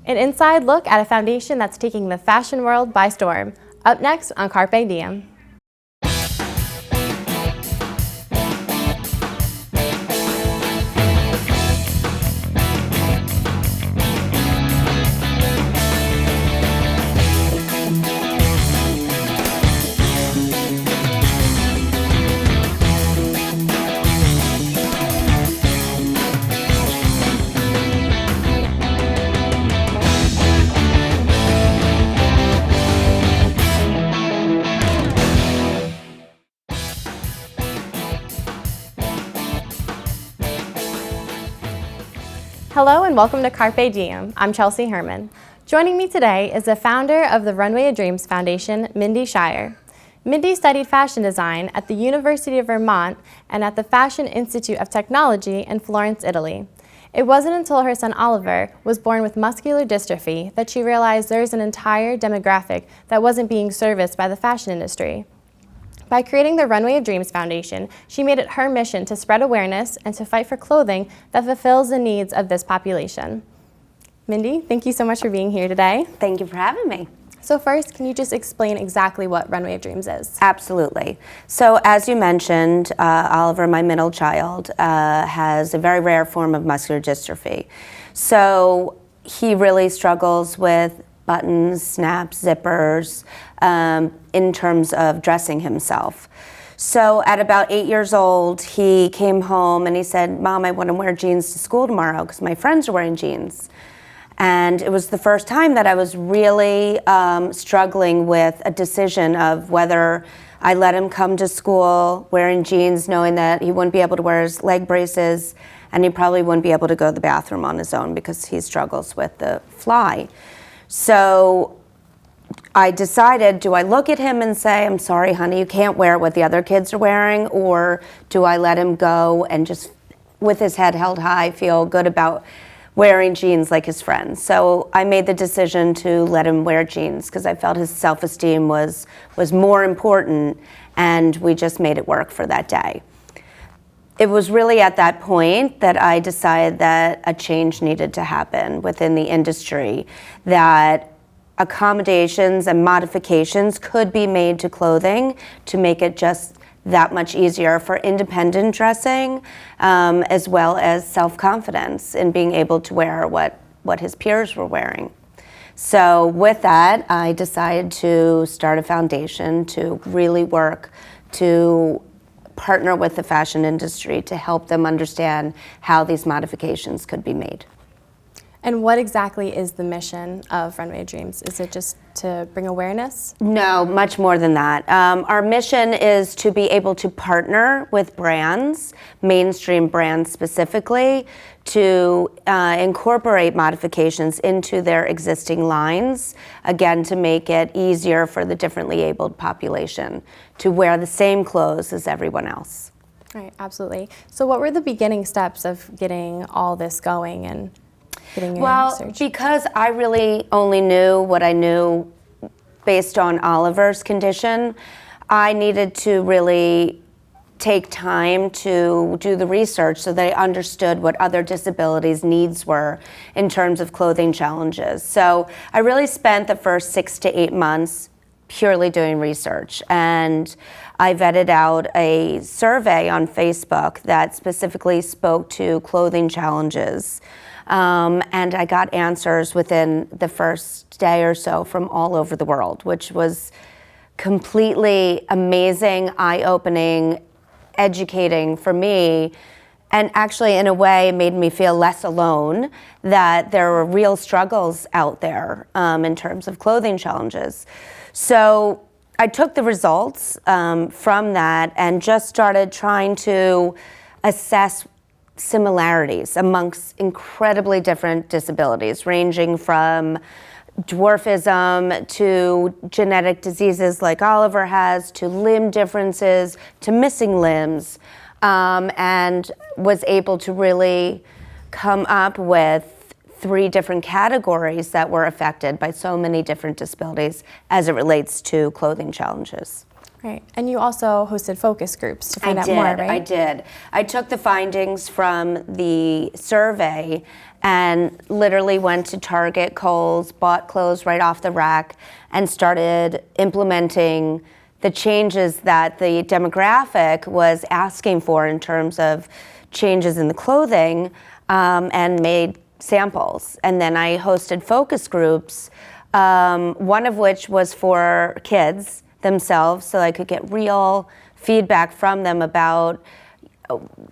An inside look at a foundation that's taking the fashion world by storm. Up next on Carpe Diem. Hello and welcome to Carpe Diem. I'm Chelsea Hermann. Joining me today is the founder of the Runway of Dreams Foundation, Mindy Scheier. Mindy studied fashion design at the University of Vermont and at the Fashion Institute of Technology in Florence, Italy. It wasn't until her son Oliver was born with muscular dystrophy that she realized there's an entire demographic that wasn't being serviced by the fashion industry. By creating the Runway of Dreams Foundation, she made it her mission to spread awareness and to fight for clothing that fulfills the needs of this population. Mindy, thank you so much for being here today. Thank you for having me. So first, can you just explain exactly what Runway of Dreams is? Absolutely. So as you mentioned, Oliver, my middle child, has a very rare form of muscular dystrophy. So he really struggles with buttons, snaps, zippers, in terms of dressing himself. So at about 8 years old, he came home and he said, "Mom, I want to wear jeans to school tomorrow because my friends are wearing jeans." And it was the first time that I was really struggling with a decision of whether I let him come to school wearing jeans, knowing that he wouldn't be able to wear his leg braces and he probably wouldn't be able to go to the bathroom on his own because he struggles with the fly. So I decided, do I look at him and say, "I'm sorry, honey, you can't wear what the other kids are wearing," or do I let him go and just, with his head held high, feel good about wearing jeans like his friends? So I made the decision to let him wear jeans because I felt his self-esteem was more important, and we just made it work for that day. It was really at that point that I decided that a change needed to happen within the industry, that accommodations and modifications could be made to clothing to make it just that much easier for independent dressing, as well as self-confidence in being able to wear what his peers were wearing. So with that, I decided to start a foundation to really work to partner with the fashion industry to help them understand how these modifications could be made. And what exactly is the mission of Runway of Dreams? Is it just to bring awareness? No, much more than that. Our mission is to be able to partner with brands, mainstream brands specifically, to incorporate modifications into their existing lines, again, to make it easier for the differently abled population to wear the same clothes as everyone else. Right, absolutely. So what were the beginning steps of getting all this going and getting your research? Because I really only knew what I knew based on Oliver's condition, I needed to really take time to do the research so that I understood what other disabilities' needs were in terms of clothing challenges. So I really spent the first 6 to 8 months purely doing research, and I vetted out a survey on Facebook that specifically spoke to clothing challenges. And I got answers within the first day or so from all over the world, which was completely amazing, eye-opening, educating for me, and actually in a way made me feel less alone, that there were real struggles out there in terms of clothing challenges. So I took the results from that and just started trying to assess similarities amongst incredibly different disabilities, ranging from dwarfism to genetic diseases like Oliver has, to limb differences, to missing limbs, and was able to really come up with 3 different categories that were affected by so many different disabilities as it relates to clothing challenges. Right. And you also hosted focus groups to find out more, right? I did. I took the findings from the survey and literally went to Target, Kohl's, bought clothes right off the rack, and started implementing the changes that the demographic was asking for in terms of changes in the clothing, and made samples. And then I hosted focus groups, one of which was for kids themselves, so I could get real feedback from them about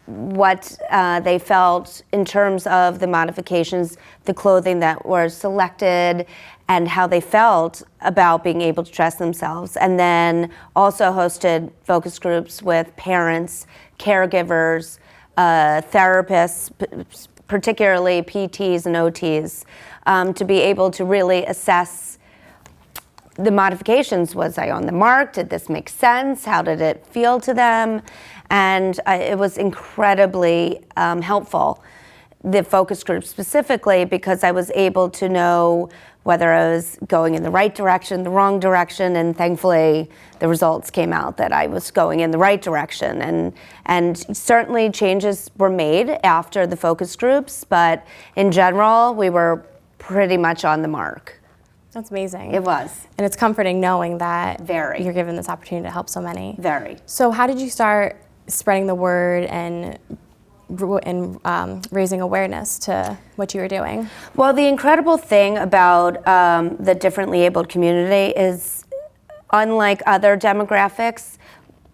what they felt in terms of the modifications, the clothing that was selected, and how they felt about being able to dress themselves. And then also hosted focus groups with parents, caregivers, therapists, particularly PTs and OTs, to be able to really assess the modifications. Was I on the mark? Did this make sense? How did it feel to them? And it was incredibly helpful, the focus group specifically, because I was able to know whether I was going in the right direction, the wrong direction, and thankfully the results came out that I was going in the right direction. And certainly changes were made after the focus groups, but in general, we were pretty much on the mark. That's amazing. It was. And it's comforting knowing that Very. You're given this opportunity to help so many. Very. So how did you start spreading the word and raising awareness to what you were doing? Well, the incredible thing about the differently abled community is, unlike other demographics,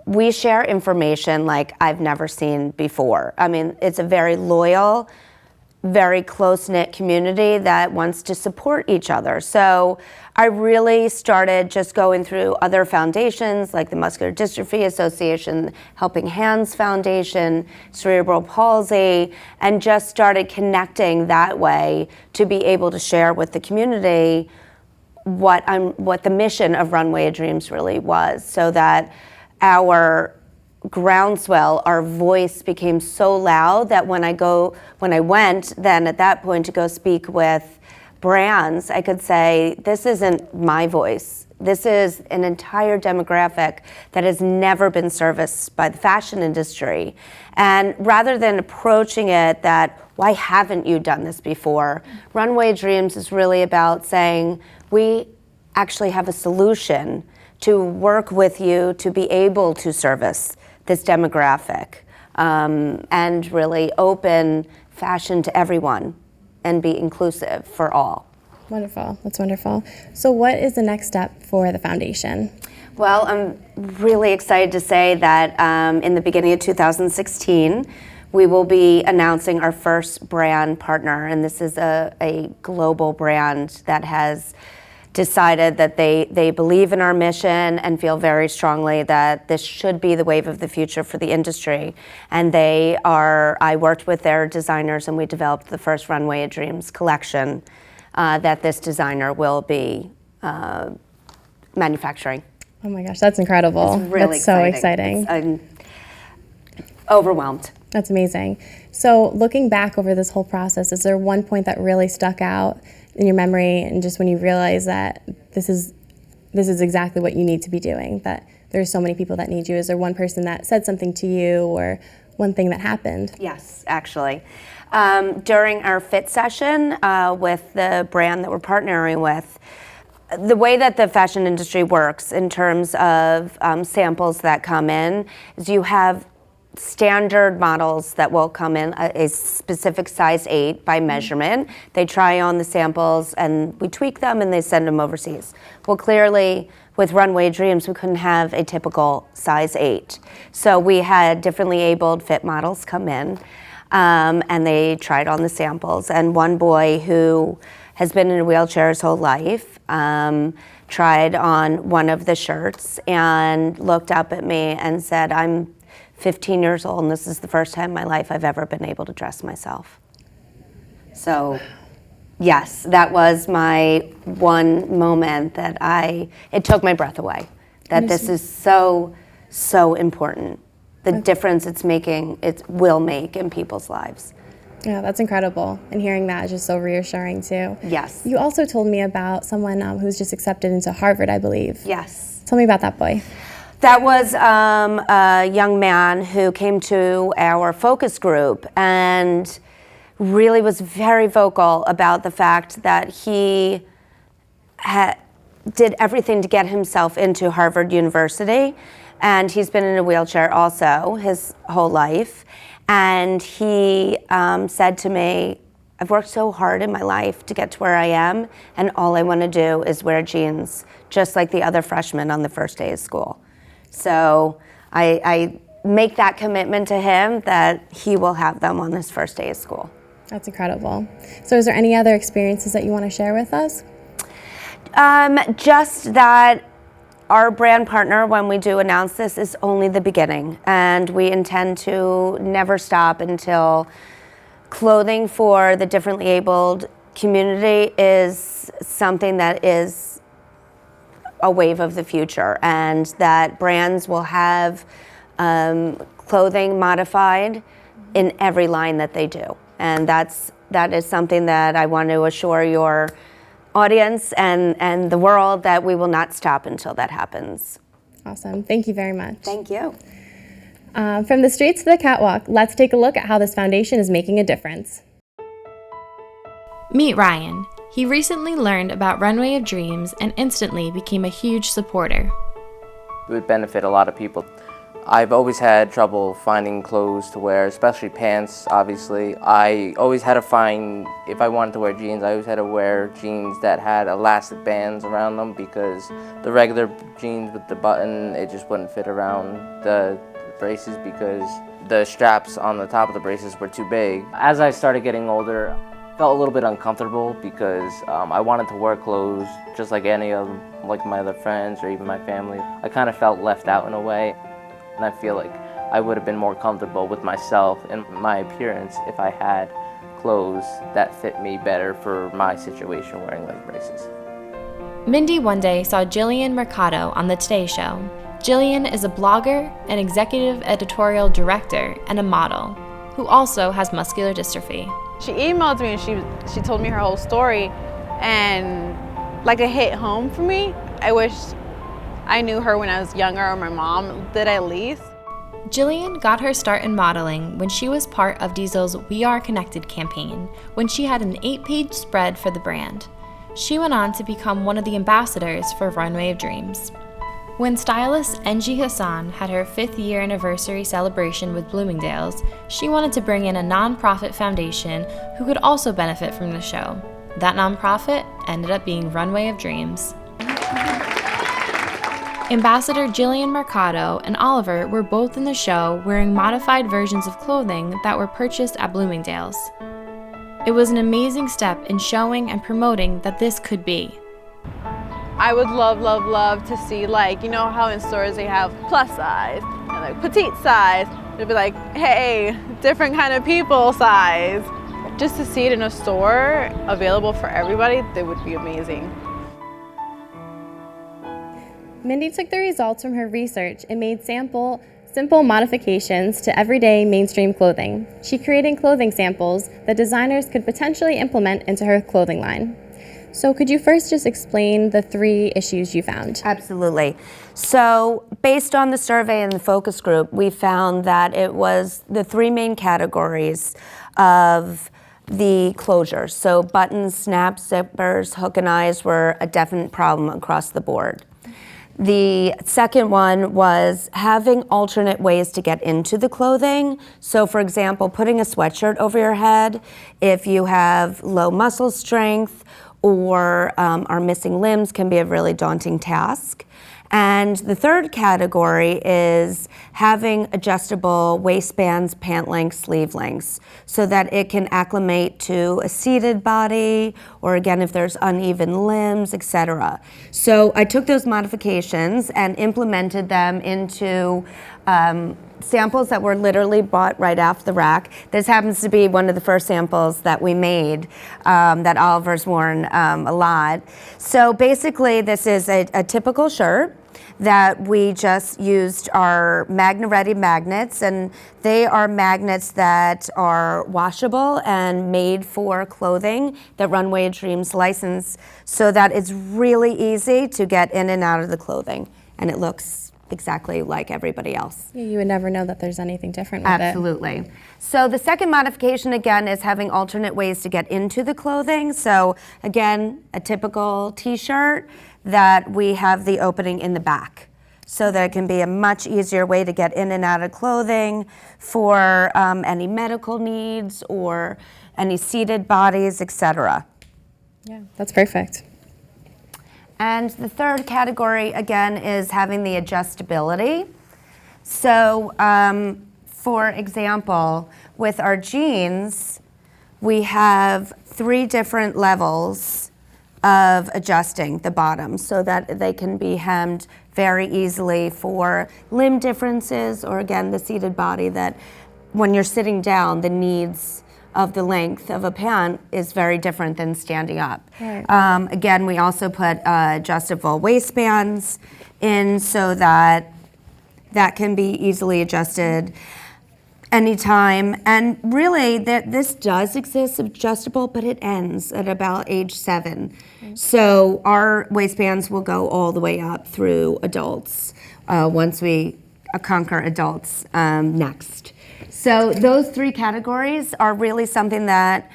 we share information like I've never seen before. I mean, it's a very loyal, very close-knit community that wants to support each other. So I really started just going through other foundations like the Muscular Dystrophy Association, Helping Hands Foundation, Cerebral Palsy, and just started connecting that way to be able to share with the community what the mission of Runway of Dreams really was, so that our groundswell, our voice became so loud that when I went then at that point to go speak with brands, I could say, this isn't my voice. This is an entire demographic that has never been serviced by the fashion industry. And rather than approaching it that, why haven't you done this before? Runway of Dreams is really about saying, we actually have a solution to work with you to be able to service this demographic, and really open fashion to everyone and be inclusive for all. Wonderful. That's wonderful. So what is the next step for the foundation? Well, I'm really excited to say that in the beginning of 2016, we will be announcing our first brand partner, and this is a global brand that has decided that they believe in our mission and feel very strongly that this should be the wave of the future for the industry. And I worked with their designers and we developed the first Runway of Dreams collection that this designer will be manufacturing. Oh my gosh, that's incredible. It's really that's so exciting. I'm overwhelmed. That's amazing. So looking back over this whole process, is there one point that really stuck out in your memory, and just when you realize that this is exactly what you need to be doing, that there's so many people that need you? Is there one person that said something to you or one thing that happened? Yes, actually. During our fit session with the brand that we're partnering with, the way that the fashion industry works in terms of samples that come in is you have standard models that will come in a specific size 8 by measurement. They try on the samples and we tweak them and they send them overseas. Well, clearly with Runway of Dreams, we couldn't have a typical size 8. So we had differently abled fit models come in and they tried on the samples. And one boy who has been in a wheelchair his whole life tried on one of the shirts and looked up at me and said, I'm 15 years old, and this is the first time in my life I've ever been able to dress myself. So, yes, that was my one moment that it took my breath away. That this is so, so important. The difference it will make in people's lives. Yeah, that's incredible. And hearing that is just so reassuring too. Yes. You also told me about someone who's just accepted into Harvard, I believe. Yes. Tell me about that boy. That was a young man who came to our focus group and really was very vocal about the fact that he did everything to get himself into Harvard University, and he's been in a wheelchair also his whole life. And he said to me, I've worked so hard in my life to get to where I am, and all I want to do is wear jeans, just like the other freshmen on the first day of school. So I make that commitment to him that he will have them on his first day of school. That's incredible. So is there any other experiences that you want to share with us? Just that our brand partner, when we do announce this, is only the beginning, and we intend to never stop until clothing for the differently abled community is something that is a wave of the future, and that brands will have clothing modified in every line that they do. And that is something that I want to assure your audience and the world that we will not stop until that happens. Awesome. Thank you very much. Thank you. From the streets to the catwalk, let's take a look at how this foundation is making a difference. Meet Ryan. He recently learned about Runway of Dreams and instantly became a huge supporter. It would benefit a lot of people. I've always had trouble finding clothes to wear, especially pants, obviously. I always had to find, if I wanted to wear jeans, I always had to wear jeans that had elastic bands around them, because the regular jeans with the button, it just wouldn't fit around the braces because the straps on the top of the braces were too big. As I started getting older, I felt a little bit uncomfortable because I wanted to wear clothes just like any of like my other friends or even my family. I kind of felt left out in a way. And I feel like I would have been more comfortable with myself and my appearance if I had clothes that fit me better for my situation wearing leg braces. Mindy one day saw Jillian Mercado on The Today Show. Jillian is a blogger, an executive editorial director, and a model who also has muscular dystrophy. She emailed me and she told me her whole story, and like it hit home for me. I wish I knew her when I was younger, or my mom did at least. Jillian got her start in modeling when she was part of Diesel's We Are Connected campaign, when she had an 8-page spread for the brand. She went on to become one of the ambassadors for Runway of Dreams. When stylist Enji Hassan had her 5th year anniversary celebration with Bloomingdale's, she wanted to bring in a nonprofit foundation who could also benefit from the show. That nonprofit ended up being Runway of Dreams. Ambassador Jillian Mercado and Oliver were both in the show wearing modified versions of clothing that were purchased at Bloomingdale's. It was an amazing step in showing and promoting that this could be. I would love, love, love to see, like, you know how in stores they have plus size and like petite size. It'd be like, hey, different kind of people size. Just to see it in a store available for everybody, that would be amazing. Mindy took the results from her research and made simple modifications to everyday mainstream clothing. She created clothing samples that designers could potentially implement into her clothing line. So could you first just explain the 3 issues you found? Absolutely. So based on the survey and the focus group, we found that it was the 3 main categories of the closures. So buttons, snaps, zippers, hook and eyes were a definite problem across the board. The second one was having alternate ways to get into the clothing. So for example, putting a sweatshirt over your head if you have low muscle strength or are missing limbs can be a really daunting task. And the third category is having adjustable waistbands, pant lengths, sleeve lengths, so that it can acclimate to a seated body, or again, if there's uneven limbs, etc. So I took those modifications and implemented them into samples that were literally bought right off the rack. This happens to be one of the first samples that we made that Oliver's worn a lot. So basically, this is a typical shirt that we just used our Magna-Ready magnets, and they are magnets that are washable and made for clothing that Runway of Dreams license, so that it's really easy to get in and out of the clothing, and it looks exactly like everybody else. Yeah, you would never know that there's anything different with Absolutely. So the second modification, again, is having alternate ways to get into the clothing. So again, a typical t-shirt that we have the opening in the back, so that it can be a much easier way to get in and out of clothing for any medical needs or any seated bodies, etc. Yeah, that's perfect. And the third category, again, is having the adjustability. So, for example, with our jeans, we have 3 different levels of adjusting the bottom so that they can be hemmed very easily for limb differences, or again, the seated body, that when you're sitting down, the needs of the length of a pant is very different than standing up. Right. Again, we also put adjustable waistbands in so that that can be easily adjusted anytime. And really, this does exist adjustable, but it ends at about age 7. So our waistbands will go all the way up through adults once we conquer adults next. So those 3 categories are really something that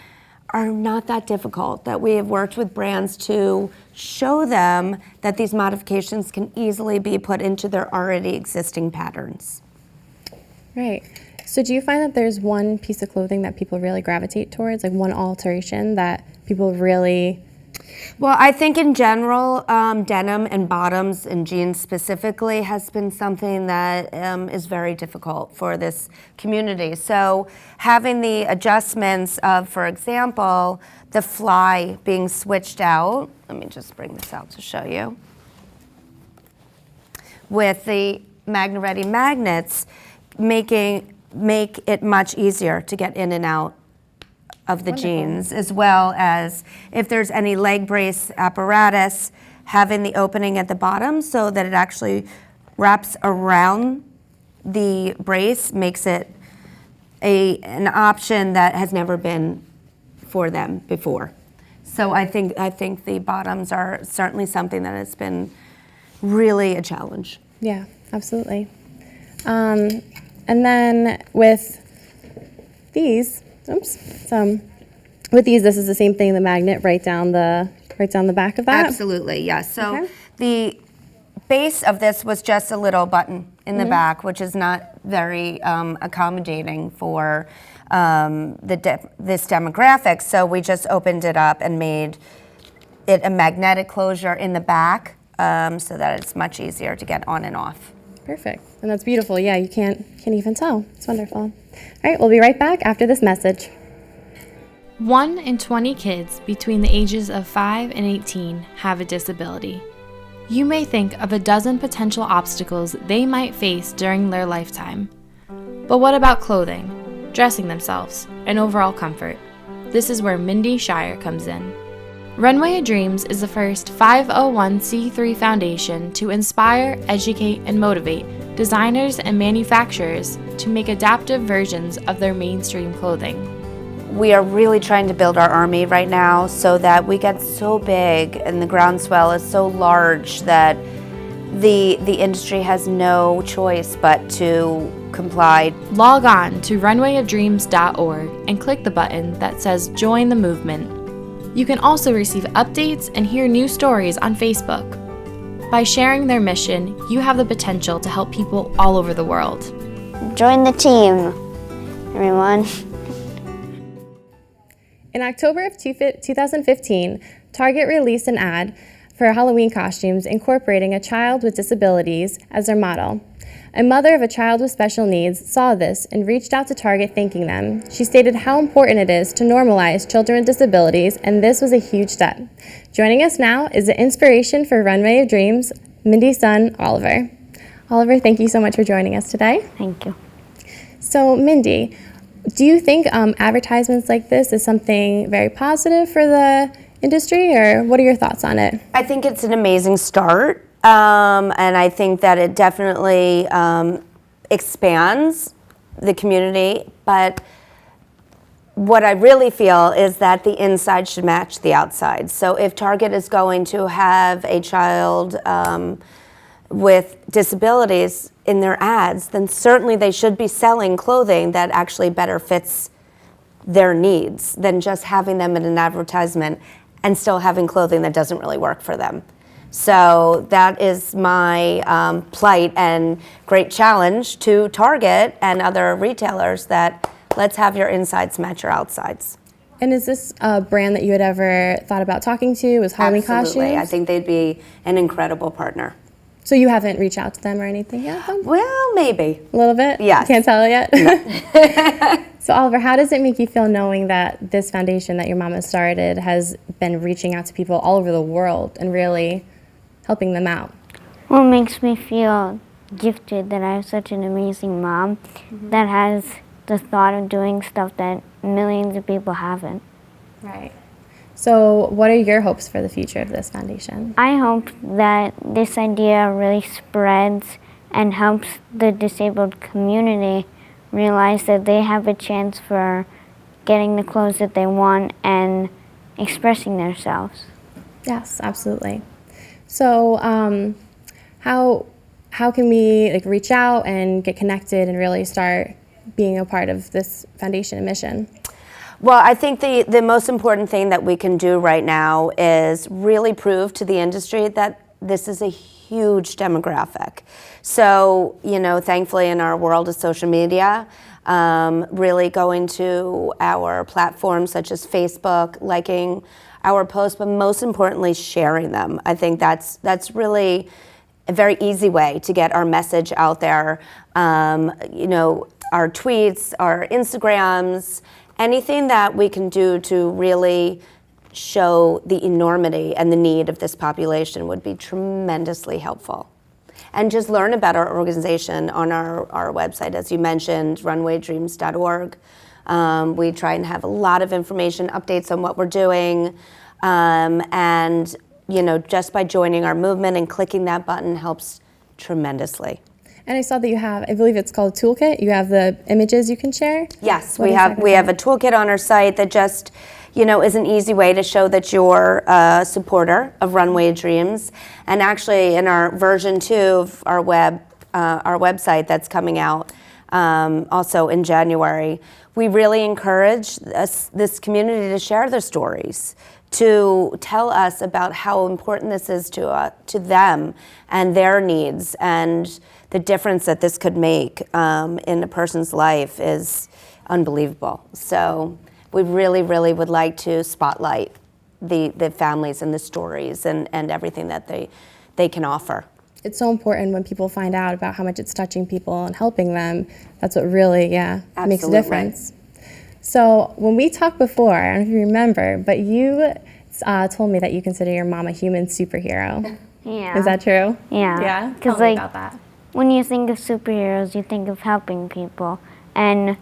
are not that difficult, that we have worked with brands to show them that these modifications can easily be put into their already existing patterns. Right. So do you find that there's one piece of clothing that people really gravitate towards, like one alteration that people really... Well, I think in general, denim and bottoms and jeans specifically has been something that is very difficult for this community. So having the adjustments of, for example, the fly being switched out, let me just bring this out to show you, with the Magna-Ready magnets, make it much easier to get in and out of the jeans, as well as if there's any leg brace apparatus, having the opening at the bottom so that it actually wraps around the brace makes it an option that has never been for them before. So I think the bottoms are certainly something that has been really a challenge. Yeah, absolutely. And then with these, with these, this is the same thing, the magnet right down the back of that? Absolutely, yes. So the base of this was just a little button in the back, which is not very accommodating for this demographic. So we just opened it up and made it a magnetic closure in the back so that it's much easier to get on and off. Perfect. And that's beautiful. Yeah, you can't even tell. It's wonderful. All right, we'll be right back after this message. 1 in 20 kids between the ages of 5 and 18 have a disability. You may think of a dozen potential obstacles they might face during their lifetime. But what about clothing, dressing themselves, and overall comfort? This is where Mindy Scheier comes in. Runway of Dreams is the first 501c3 foundation to inspire, educate, and motivate designers and manufacturers to make adaptive versions of their mainstream clothing. We are really trying to build our army right now so that we get so big and the groundswell is so large that the industry has no choice but to comply. Log on to runwayofdreams.org and click the button that says Join the Movement. You can also receive updates and hear new stories on Facebook. By sharing their mission, you have the potential to help people all over the world. Join the team, everyone. In October of 2015, Target released an ad for Halloween costumes incorporating a child with disabilities as their model. A mother of a child with special needs saw this and reached out to Target thanking them. She stated how important it is to normalize children with disabilities, and this was a huge step. Joining us now is the inspiration for Runway of Dreams, Mindy's son, Oliver. Oliver, thank you so much for joining us today. Thank you. So, Mindy, do you think advertisements like this is something very positive for the industry, or what are your thoughts on it? I think it's an amazing start. And I think that it definitely expands the community, but what I really feel is that the inside should match the outside. So if Target is going to have a child with disabilities in their ads, then certainly they should be selling clothing that actually better fits their needs than just having them in an advertisement and still having clothing that doesn't really work for them. So that is my plight and great challenge to Target and other retailers, that let's have your insides match your outsides. And is this a brand that you had ever thought about talking to? Was Halloween Absolutely. costumes? I think they'd be an incredible partner. So you haven't reached out to them or anything yet? Then? Well, maybe. A little bit? Yes. You can't tell yet? No. So Oliver, how does it make you feel knowing that this foundation that your mama started has been reaching out to people all over the world and really helping them out? Well, it makes me feel gifted that I have such an amazing mom that has the thought of doing stuff that millions of people haven't. Right. So what are your hopes for the future of this foundation? I hope that this idea really spreads and helps the disabled community realize that they have a chance for getting the clothes that they want and expressing themselves. Yes, absolutely. So how can we reach out and get connected and really start being a part of this foundation and mission? Well, I think the most important thing that we can do right now is really prove to the industry that this is a huge demographic. So, thankfully in our world of social media, really going to our platforms such as Facebook, liking our posts, but most importantly, sharing them. I think that's really a very easy way to get our message out there. Our tweets, our Instagrams, anything that we can do to really show the enormity and the need of this population would be tremendously helpful. And just learn about our organization on our website, as you mentioned, runwaydreams.org. We try and have a lot of information, updates on what we're doing, and just by joining our movement and clicking that button helps tremendously. And I saw that you have, I believe it's called Toolkit. You have the images you can share? Yes, we have a toolkit on our site that just, is an easy way to show that you're a supporter of Runway of Dreams. And actually, in our version 2 of our website that's coming out also in January, we really encourage this community to share their stories, to tell us about how important this is to them and their needs, and the difference that this could make in a person's life is unbelievable. So we really, really would like to spotlight the families and the stories and everything that they can offer. It's so important when people find out about how much it's touching people and helping them. That's what really, makes a difference. So when we talked before, I don't know if you remember, but you told me that you consider your mom a human superhero. Yeah. Is that true? Yeah. Yeah? Because Tell me about that. When you think of superheroes, you think of helping people. And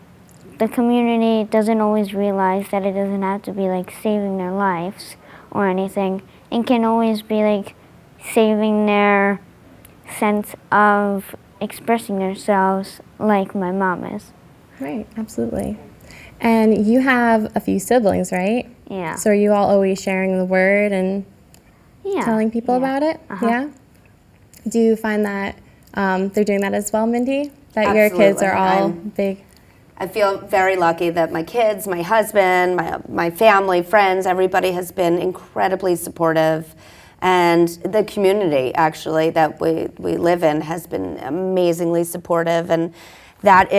the community doesn't always realize that it doesn't have to be saving their lives or anything. It can always be saving their sense of expressing themselves like my mom is. Right, absolutely. And you have a few siblings, right? Yeah. So are you all always sharing the word and telling people about it? Uh-huh. Yeah? Do you find that they're doing that as well, Mindy? That Absolutely. Your kids are all big? I feel very lucky that my kids, my husband, my family, friends, everybody has been incredibly supportive. And the community, actually, that we live in has been amazingly supportive. And that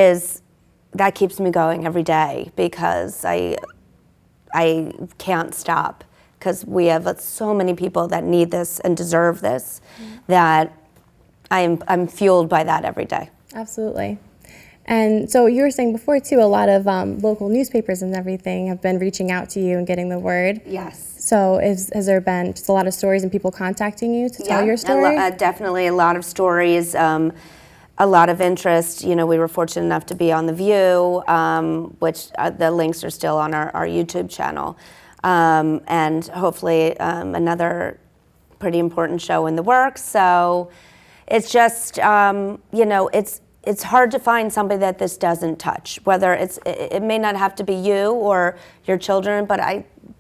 keeps me going every day, because I can't stop, because we have so many people that need this and deserve this, that I'm fueled by that every day. Absolutely. And so you were saying before, too, a lot of local newspapers and everything have been reaching out to you and getting the word. Yes. So has there been just a lot of stories and people contacting you to tell your story? Definitely a lot of stories, a lot of interest. We were fortunate enough to be on The View, which the links are still on our YouTube channel. And hopefully another pretty important show in the works. So it's just, it's hard to find somebody that this doesn't touch, whether it may not have to be you or your children, but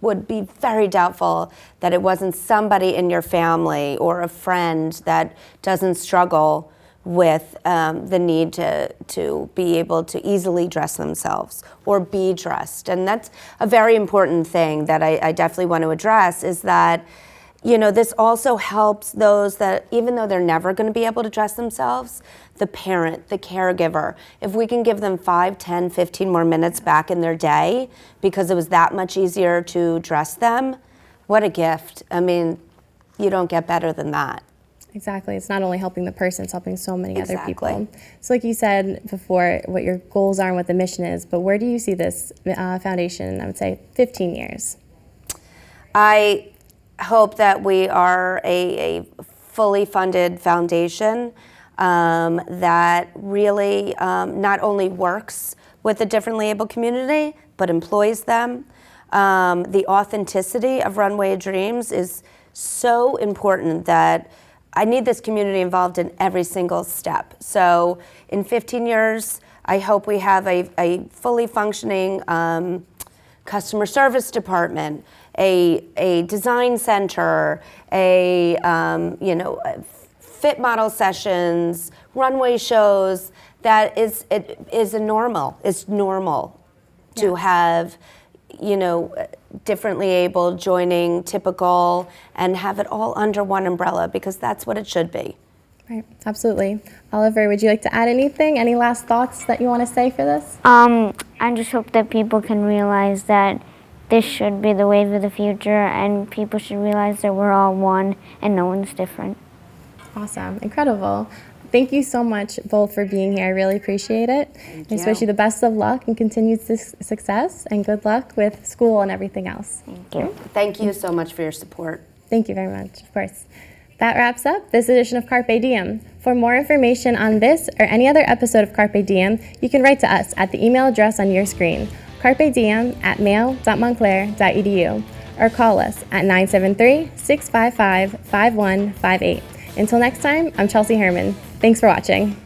would be very doubtful that it wasn't somebody in your family or a friend that doesn't struggle with the need to be able to easily dress themselves or be dressed. And that's a very important thing that I definitely want to address, is that, you know, this also helps those that, even though they're never going to be able to dress themselves, the parent, the caregiver, if we can give them 5, 10, 15 more minutes back in their day because it was that much easier to dress them, what a gift. I mean, you don't get better than that. Exactly. It's not only helping the person, it's helping so many other Exactly. people. So like you said before, what your goals are and what the mission is, but where do you see this foundation in, I would say, 15 years? I hope that we are a fully funded foundation that really not only works with the differently able community, but employs them. The authenticity of Runway of Dreams is so important that I need this community involved in every single step. So in 15 years, I hope we have a fully functioning customer service department, a design center, fit model sessions, runway shows. That is normal. It's normal to have, you know, differently able joining typical and have it all under one umbrella, because that's what it should be. Right, absolutely. Oliver, would you like to add anything? Any last thoughts that you want to say for this? I just hope that people can realize that this should be the wave of the future, and people should realize that we're all one and no one's different. Awesome, incredible. Thank you so much both for being here. I really appreciate it. I just wish you the best of luck and continued success, and good luck with school and everything else. Thank you. Thank you so much for your support. Thank you very much, of course. That wraps up this edition of Carpe Diem. For more information on this or any other episode of Carpe Diem, you can write to us at the email address on your screen, carpediem@mail.montclair.edu, or call us at 973-655-5158. Until next time, I'm Chelsea Hermann. Thanks for watching.